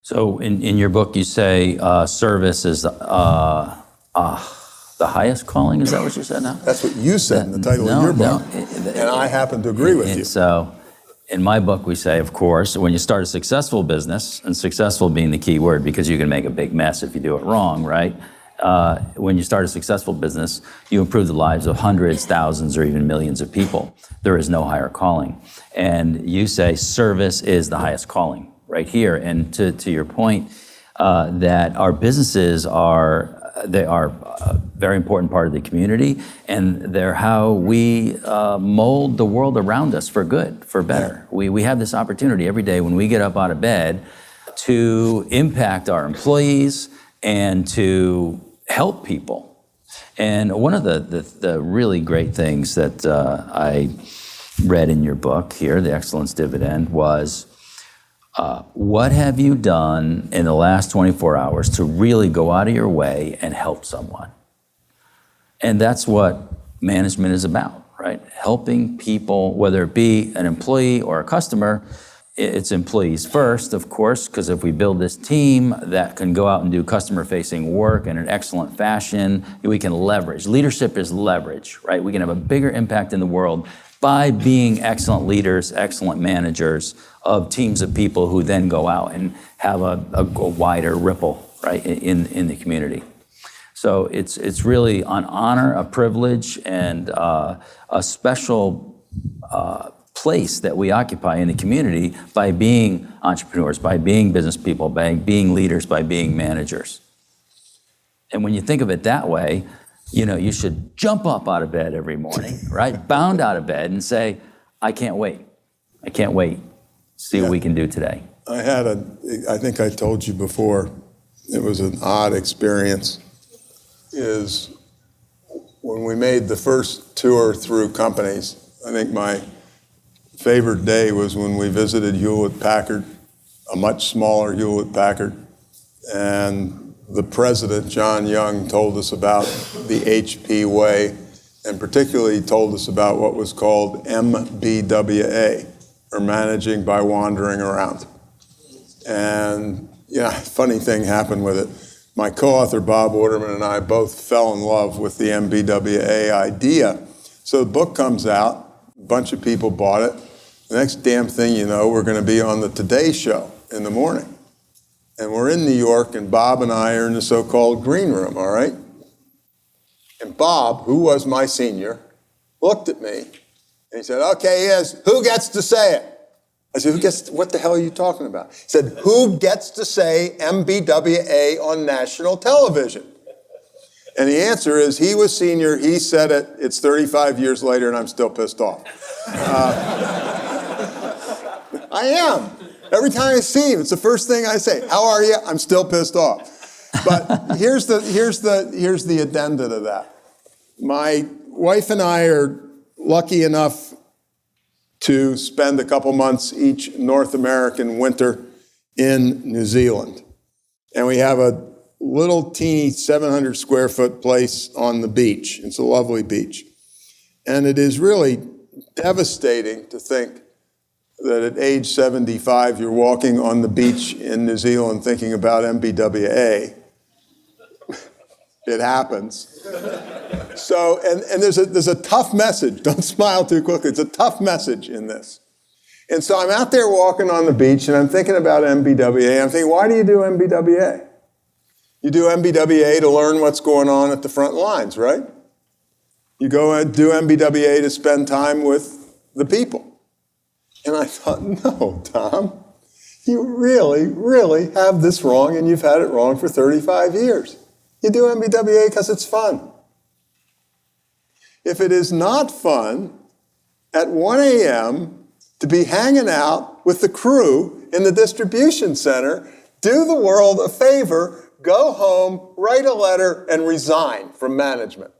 So in your book, you say service is the highest calling. Is that what you said now? That's what you said in the title of your book. And I happen to agree with you. So in my book, we say, of course, when you start a successful business, and successful being the key word because you can make a big mess if you do it wrong, right? When you start a successful business, you improve the lives of hundreds, thousands, or even millions of people. There is no higher calling. And you say service is the highest calling right here. And to your point, that our businesses are a very important part of the community, and they're how we mold the world around us for good, for better. We have this opportunity every day when we get up out of bed to impact our employees and to help people. And one of the really great things that I read in your book here, The Excellence Dividend, was what have you done in the last 24 hours to really go out of your way and help someone? And that's what management is about, right? Helping people, whether it be an employee or a customer. It's employees first, of course, because if we build this team that can go out and do customer-facing work in an excellent fashion, we can leverage. Leadership is leverage, right? We can have a bigger impact in the world by being excellent leaders, excellent managers of teams of people who then go out and have a wider ripple, right, in the community. So it's really an honor, a privilege, and a special place that we occupy in the community by being entrepreneurs, by being business people, by being leaders, by being managers. And when you think of it that way, you should jump up out of bed every morning, right? Bound out of bed and say, I can't wait. I can't wait. See what we can do today. I think I told you before, it was an odd experience, is when we made the first tour through companies, I think my favorite day was when we visited Hewlett-Packard, a much smaller Hewlett-Packard, and the president, John Young, told us about the HP way, and particularly told us about what was called MBWA, or Managing by Wandering Around. And funny thing happened with it. My co-author, Bob Orderman, and I both fell in love with the MBWA idea. So the book comes out, a bunch of people bought it. The next damn thing you know, we're going to be on the Today Show in the morning. And we're in New York, and Bob and I are in the so-called green room, all right? And Bob, who was my senior, looked at me, and he said, okay, yes, who gets to say it? I said, what the hell are you talking about? He said, who gets to say MBWA on national television? And the answer is, he was senior, he said it, it's 35 years later, and I'm still pissed off. I am. Every time I see him, it's the first thing I say. How are you? I'm still pissed off. But here's the addenda to that. My wife and I are lucky enough to spend a couple months each North American winter in New Zealand. And we have a little teeny 700 square foot place on the beach. It's a lovely beach. And it is really devastating to think that at age 75, you're walking on the beach in New Zealand thinking about MBWA. It happens. So, and there's a tough message. Don't smile too quickly. It's a tough message in this. And so I'm out there walking on the beach, and I'm thinking about MBWA. I'm thinking, why do you do MBWA? You do MBWA to learn what's going on at the front lines, right? You go and do MBWA to spend time with the people. And I thought, no, Tom, you really, really have this wrong, and you've had it wrong for 35 years. You do MBWA because it's fun. If it is not fun, at 1 a.m., to be hanging out with the crew in the distribution center, do the world a favor, go home, write a letter, and resign from management.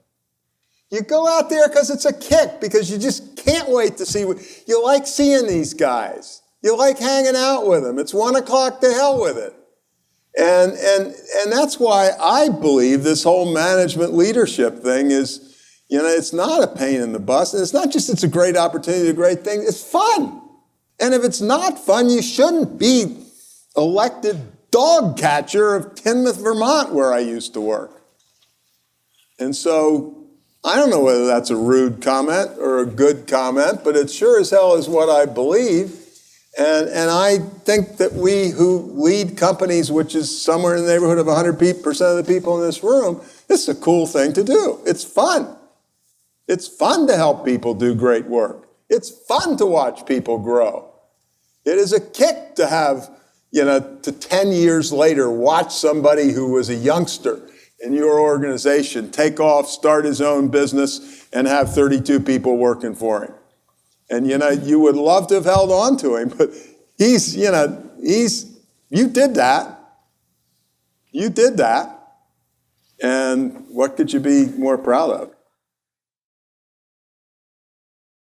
You go out there because it's a kick, because you just can't wait to see you like seeing these guys. You like hanging out with them. It's 1 o'clock, to hell with it. And that's why I believe this whole management leadership thing is, it's not a pain in the bus. And it's not just it's a great opportunity, a great thing. It's fun. And if it's not fun, you shouldn't be elected dog catcher of Tinmouth, Vermont, where I used to work. And so I don't know whether that's a rude comment or a good comment, but it sure as hell is what I believe. And I think that we who lead companies, which is somewhere in the neighborhood of 100% of the people in this room, it's a cool thing to do. It's fun. It's fun to help people do great work. It's fun to watch people grow. It is a kick to have, to 10 years later, watch somebody who was a youngster in your organization take off, start his own business, and have 32 people working for him. And, you would love to have held on to him, but you did that. You did that. And what could you be more proud of?